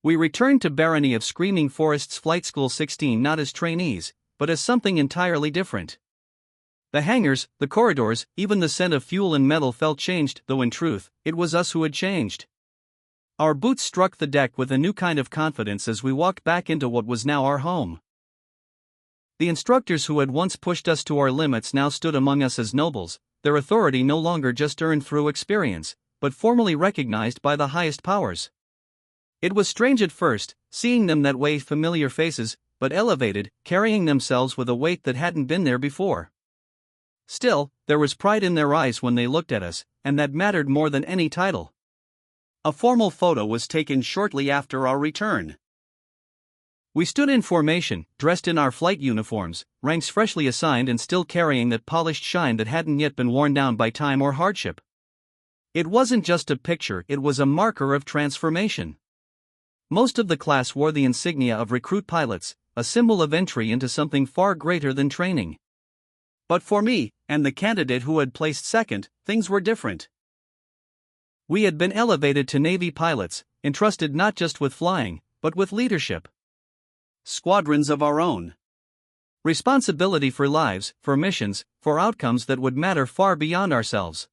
We returned to Barony of Screaming Forest's Flight School 16 not as trainees, but as something entirely different. The hangars, the corridors, even the scent of fuel and metal felt changed, though in truth, it was us who had changed. Our boots struck the deck with a new kind of confidence as we walked back into what was now our home. The instructors who had once pushed us to our limits now stood among us as nobles, their authority no longer just earned through experience, but formally recognized by the highest powers. It was strange at first, seeing them that way, familiar faces, but elevated, carrying themselves with a weight that hadn't been there before. Still, there was pride in their eyes when they looked at us, and that mattered more than any title. A formal photo was taken shortly after our return. We stood in formation, dressed in our flight uniforms, ranks freshly assigned and still carrying that polished shine that hadn't yet been worn down by time or hardship. It wasn't just a picture, it was a marker of transformation. Most of the class wore the insignia of recruit pilots, a symbol of entry into something far greater than training. But for me, and the candidate who had placed second, things were different. We had been elevated to Navy pilots, entrusted not just with flying, but with leadership. Squadrons of our own. Responsibility for lives, for missions, for outcomes that would matter far beyond ourselves.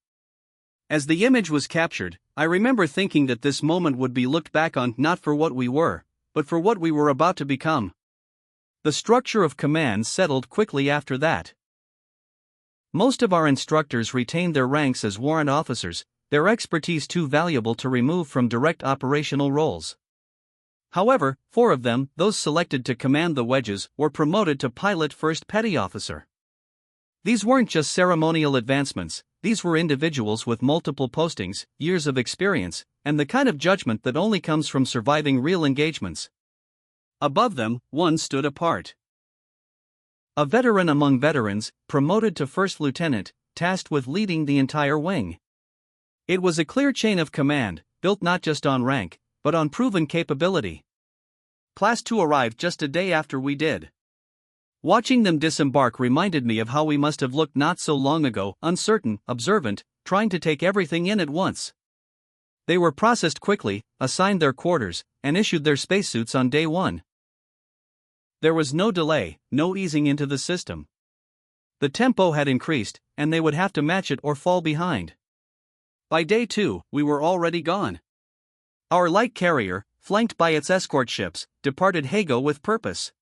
As the image was captured, I remember thinking that this moment would be looked back on not for what we were, but for what we were about to become. The structure of command settled quickly after that. Most of our instructors retained their ranks as warrant officers, their expertise too valuable to remove from direct operational roles. However, 4 of them, those selected to command the wedges, were promoted to pilot first petty officer. These weren't just ceremonial advancements, these were individuals with multiple postings, years of experience, and the kind of judgment that only comes from surviving real engagements. Above them, one stood apart. A veteran among veterans, promoted to first lieutenant, tasked with leading the entire wing. It was a clear chain of command, built not just on rank, but on proven capability. Class 2 arrived just a day after we did. Watching them disembark reminded me of how we must have looked not so long ago, uncertain, observant, trying to take everything in at once. They were processed quickly, assigned their quarters, and issued their spacesuits on day 1. There was no delay, no easing into the system. The tempo had increased, and they would have to match it or fall behind. By day 2, we were already gone. Our light carrier, flanked by its escort ships, departed Hago with purpose.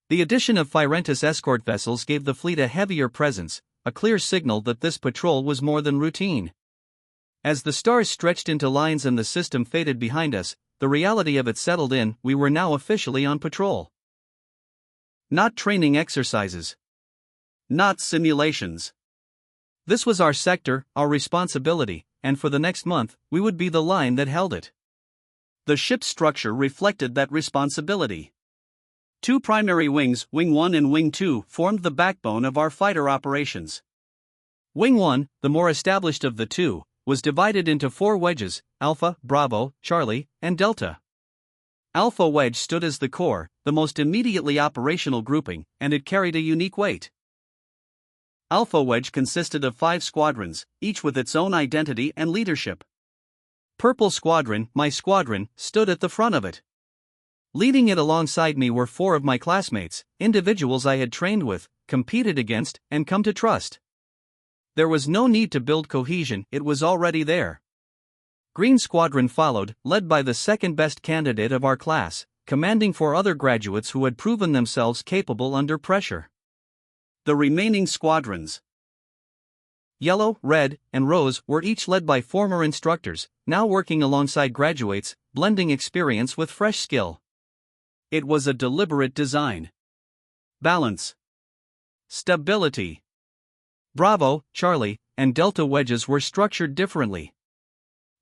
The addition of Firentis escort vessels gave the fleet a heavier presence, a clear signal that this patrol was more than routine. As the stars stretched into lines and the system faded behind us, the reality of it settled in. We were now officially on patrol. Not training exercises. Not simulations. This was our sector, our responsibility, and for the next month, we would be the line that held it. The ship's structure reflected that responsibility. 2 primary wings, Wing 1 and Wing 2, formed the backbone of our fighter operations. Wing 1, the more established of the 2, was divided into 4 wedges, Alpha, Bravo, Charlie, and Delta. Alpha Wedge stood as the core, the most immediately operational grouping, and it carried a unique weight. Alpha Wedge consisted of 5 squadrons, each with its own identity and leadership. Purple Squadron, my squadron, stood at the front of it. Leading it alongside me were 4 of my classmates, individuals I had trained with, competed against, and come to trust. There was no need to build cohesion, it was already there. Green Squadron followed, led by the second-best candidate of our class, commanding 4 other graduates who had proven themselves capable under pressure. The remaining squadrons, Yellow, Red, and Rose, were each led by former instructors, now working alongside graduates, blending experience with fresh skill. It was a deliberate design. Balance. Stability. Bravo, Charlie, and Delta wedges were structured differently.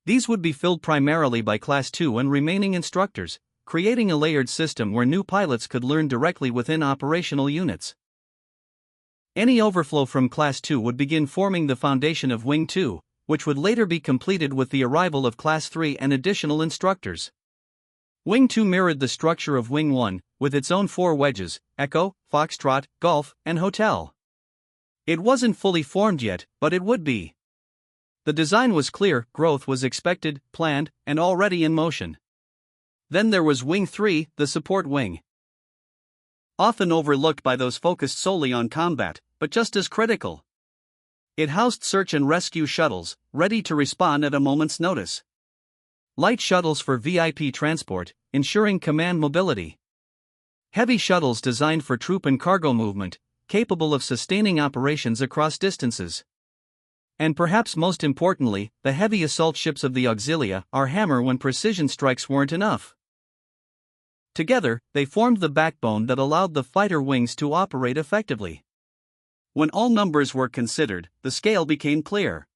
These would be filled primarily by Class 2 and remaining instructors, creating a layered system where new pilots could learn directly within operational units. Any overflow from Class 2 would begin forming the foundation of Wing 2, which would later be completed with the arrival of Class 3 and additional instructors. Wing 2 mirrored the structure of Wing 1, with its own 4 wedges, Echo, Foxtrot, Golf, and Hotel. It wasn't fully formed yet, but it would be. The design was clear, growth was expected, planned, and already in motion. Then there was Wing 3, the support wing. Often overlooked by those focused solely on combat, but just as critical. It housed search and rescue shuttles, ready to respond at a moment's notice. Light shuttles for VIP transport, ensuring command mobility. Heavy shuttles designed for troop and cargo movement, capable of sustaining operations across distances. And perhaps most importantly, the heavy assault ships of the Auxilia, our hammer when precision strikes weren't enough. Together, they formed the backbone that allowed the fighter wings to operate effectively. When all numbers were considered, the scale became clear.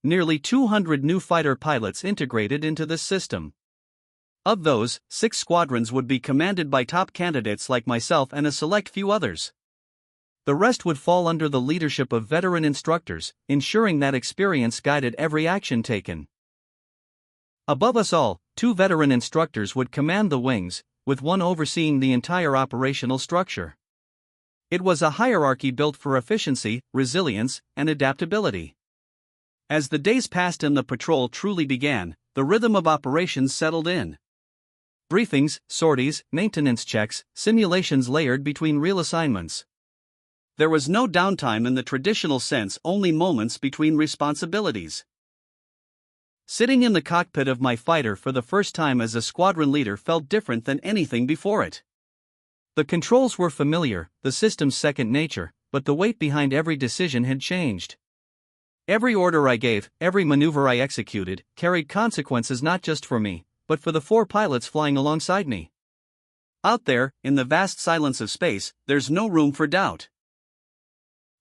Nearly 200 new fighter pilots integrated into this system. Of those, 6 squadrons would be commanded by top candidates like myself and a select few others. The rest would fall under the leadership of veteran instructors, ensuring that experience guided every action taken. Above us all, 2 veteran instructors would command the wings, with one overseeing the entire operational structure. It was a hierarchy built for efficiency, resilience, and adaptability. As the days passed and the patrol truly began, the rhythm of operations settled in. Briefings, sorties, maintenance checks, simulations layered between real assignments. There was no downtime in the traditional sense, only moments between responsibilities. Sitting in the cockpit of my fighter for the first time as a squadron leader felt different than anything before it. The controls were familiar, the system's second nature, but the weight behind every decision had changed. Every order I gave, every maneuver I executed, carried consequences not just for me, but for the 4 pilots flying alongside me. Out there, in the vast silence of space, there's no room for doubt.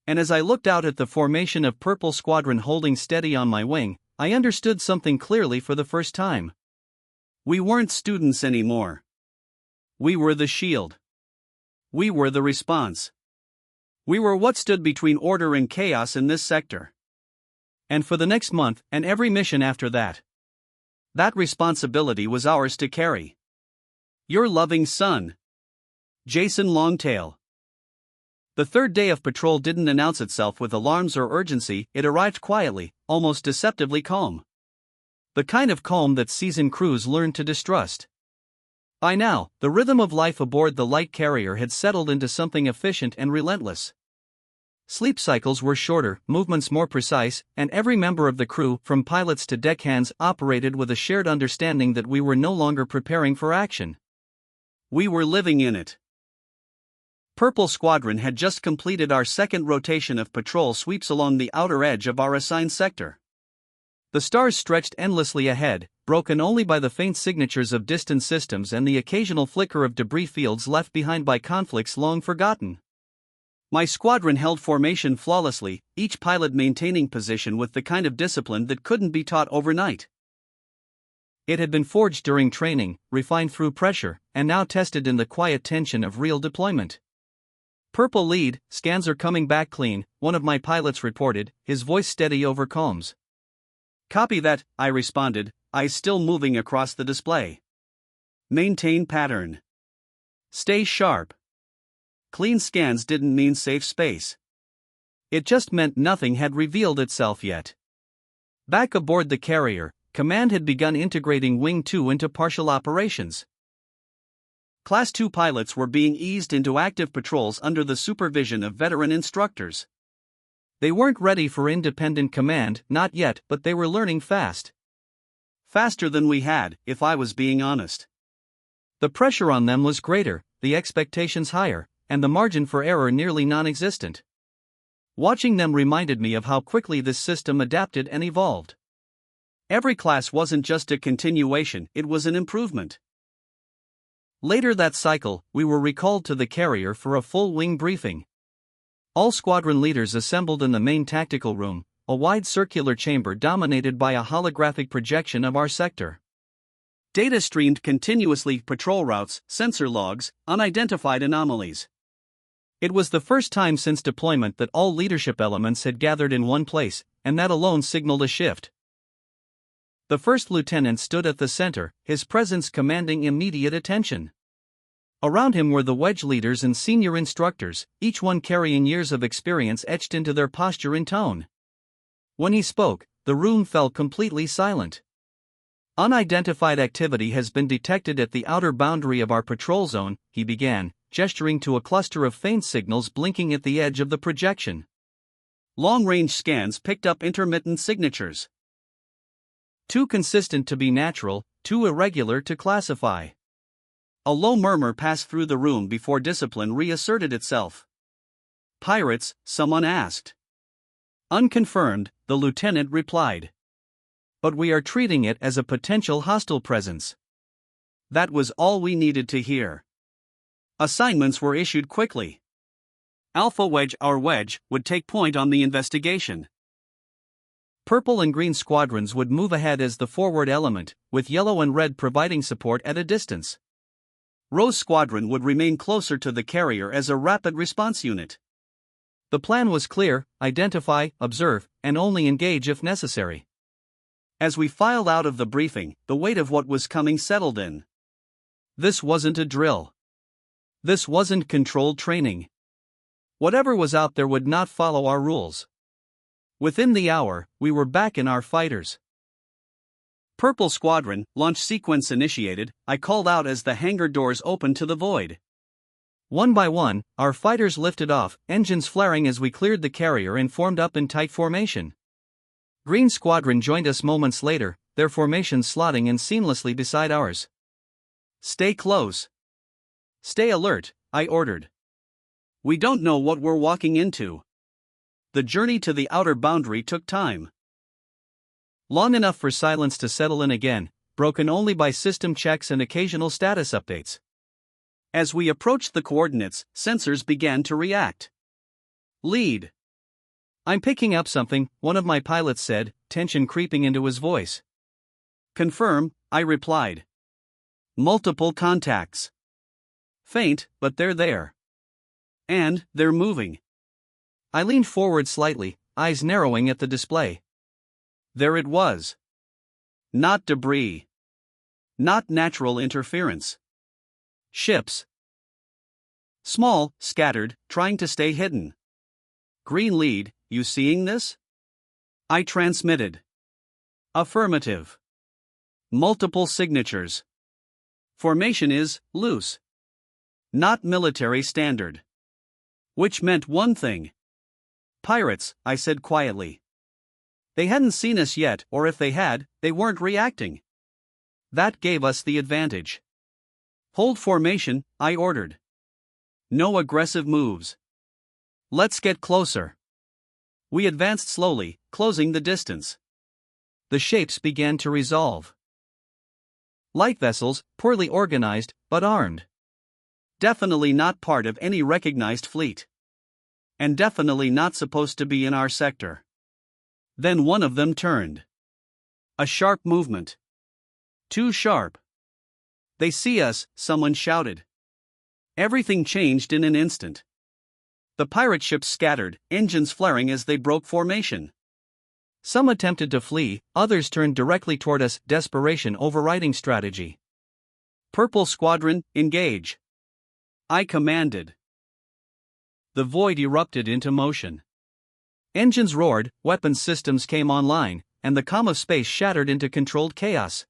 And as I looked out at the formation of Purple Squadron holding steady on my wing, I understood something clearly for the first time. We weren't students anymore. We were the shield. We were the response. We were what stood between order and chaos in this sector. And for the next month, and every mission after that, that responsibility was ours to carry. Your loving son, Jason Longtail. The third day of patrol didn't announce itself with alarms or urgency, it arrived quietly, almost deceptively calm. The kind of calm that seasoned crews learned to distrust. By now, the rhythm of life aboard the light carrier had settled into something efficient and relentless. Sleep cycles were shorter, movements more precise, and every member of the crew, from pilots to deckhands, operated with a shared understanding that we were no longer preparing for action. We were living in it. Purple Squadron had just completed our second rotation of patrol sweeps along the outer edge of our assigned sector. The stars stretched endlessly ahead, broken only by the faint signatures of distant systems and the occasional flicker of debris fields left behind by conflicts long forgotten. My squadron held formation flawlessly, each pilot maintaining position with the kind of discipline that couldn't be taught overnight. It had been forged during training, refined through pressure, and now tested in the quiet tension of real deployment. Purple lead, scans are coming back clean, one of my pilots reported, his voice steady over comms. Copy that, I responded, eyes still moving across the display. Maintain pattern. Stay sharp. Clean scans didn't mean safe space. It just meant nothing had revealed itself yet. Back aboard the carrier, command had begun integrating Wing 2 into partial operations. Class 2 pilots were being eased into active patrols under the supervision of veteran instructors. They weren't ready for independent command, not yet, but they were learning fast. Faster than we had, if I was being honest. The pressure on them was greater, the expectations higher, and the margin for error nearly non-existent. Watching them reminded me of how quickly this system adapted and evolved. Every class wasn't just a continuation, it was an improvement. Later that cycle, we were recalled to the carrier for a full wing briefing. All squadron leaders assembled in the main tactical room, a wide circular chamber dominated by a holographic projection of our sector. Data streamed continuously: patrol routes, sensor logs, unidentified anomalies. It was the first time since deployment that all leadership elements had gathered in one place, and that alone signaled a shift. The first lieutenant stood at the center, his presence commanding immediate attention. Around him were the wedge leaders and senior instructors, each one carrying years of experience etched into their posture and tone. When he spoke, the room fell completely silent. Unidentified activity has been detected at the outer boundary of our patrol zone, he began, gesturing to a cluster of faint signals blinking at the edge of the projection. Long-range scans picked up intermittent signatures. Too consistent to be natural, too irregular to classify. A low murmur passed through the room before discipline reasserted itself. Pirates, someone asked. Unconfirmed, the lieutenant replied. But we are treating it as a potential hostile presence. That was all we needed to hear. Assignments were issued quickly. Alpha Wedge, our wedge, would take point on the investigation. Purple and green squadrons would move ahead as the forward element, with yellow and red providing support at a distance. Rose Squadron would remain closer to the carrier as a rapid response unit. The plan was clear: identify, observe, and only engage if necessary. As we filed out of the briefing, the weight of what was coming settled in. This wasn't a drill. This wasn't controlled training. Whatever was out there would not follow our rules. Within the hour, we were back in our fighters. Purple Squadron, launch sequence initiated, I called out as the hangar doors opened to the void. One by one, our fighters lifted off, engines flaring as we cleared the carrier and formed up in tight formation. Green Squadron joined us moments later, their formation slotting in seamlessly beside ours. Stay close. Stay alert, I ordered. We don't know what we're walking into. The journey to the outer boundary took time. Long enough for silence to settle in again, broken only by system checks and occasional status updates. As we approached the coordinates, sensors began to react. Lead. I'm picking up something, one of my pilots said, tension creeping into his voice. Confirm, I replied. Multiple contacts. Faint, but they're there. And, they're moving. I leaned forward slightly, eyes narrowing at the display. There it was. Not debris. Not natural interference. Ships. Small, scattered, trying to stay hidden. Green lead, you seeing this? I transmitted. Affirmative. Multiple signatures. Formation is loose. Not military standard. Which meant one thing. Pirates, I said quietly. They hadn't seen us yet, or if they had, they weren't reacting. That gave us the advantage. Hold formation, I ordered. No aggressive moves. Let's get closer. We advanced slowly, closing the distance. The shapes began to resolve. Light vessels, poorly organized, but armed. Definitely not part of any recognized fleet. And definitely not supposed to be in our sector. Then one of them turned. A sharp movement. Too sharp. They see us, someone shouted. Everything changed in an instant. The pirate ships scattered, engines flaring as they broke formation. Some attempted to flee, others turned directly toward us, desperation overriding strategy. Purple Squadron, engage. I commanded. The void erupted into motion. Engines roared, weapons systems came online, and the calm of space shattered into controlled chaos.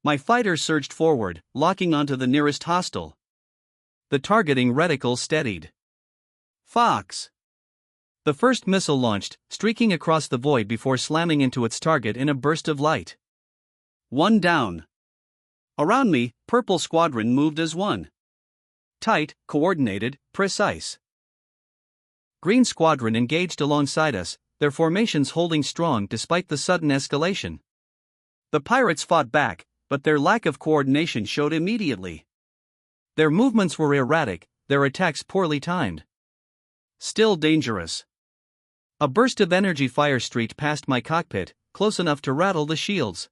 My fighters surged forward, locking onto the nearest hostile. The targeting reticle steadied. Fox. The first missile launched, streaking across the void before slamming into its target in a burst of light. One down. Around me, Purple Squadron moved as one. Tight, coordinated, precise. Green Squadron engaged alongside us, their formations holding strong despite the sudden escalation. The pirates fought back, but their lack of coordination showed immediately. Their movements were erratic, their attacks poorly timed. Still dangerous. A burst of energy fire streaked past my cockpit, close enough to rattle the shields.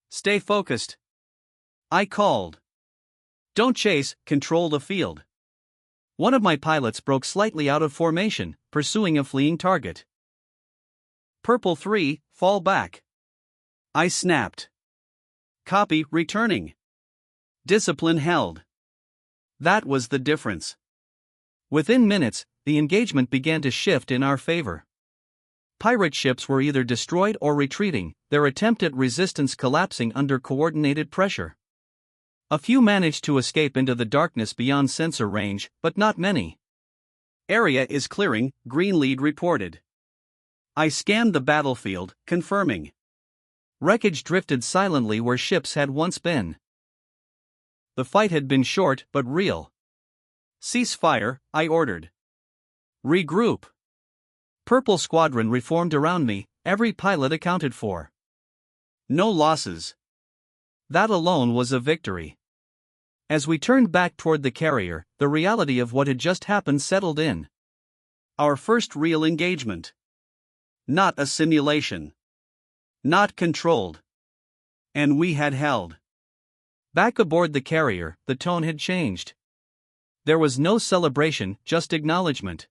Stay focused. I called. Don't chase, control the field. One of my pilots broke slightly out of formation, pursuing a fleeing target. Purple 3, fall back. I snapped. Copy, returning. Discipline held. That was the difference. Within minutes, the engagement began to shift in our favor. Pirate ships were either destroyed or retreating, their attempt at resistance collapsing under coordinated pressure. A few managed to escape into the darkness beyond sensor range, but not many. Area is clearing, Green Lead reported. I scanned the battlefield, confirming. Wreckage drifted silently where ships had once been. The fight had been short but real. Cease fire, I ordered. Regroup. Purple Squadron reformed around me, every pilot accounted for. No losses. That alone was a victory. As we turned back toward the carrier, the reality of what had just happened settled in. Our first real engagement. Not a simulation. Not controlled. And we had held. Back aboard the carrier, the tone had changed. There was no celebration, just acknowledgement.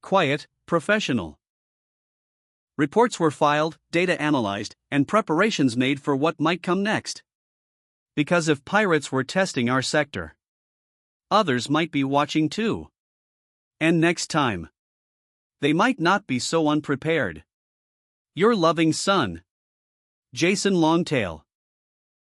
Quiet, professional. Reports were filed, data analyzed, and preparations made for what might come next. Because if pirates were testing our sector, others might be watching too. And next time, they might not be so unprepared. Your loving son, Jason Longtail.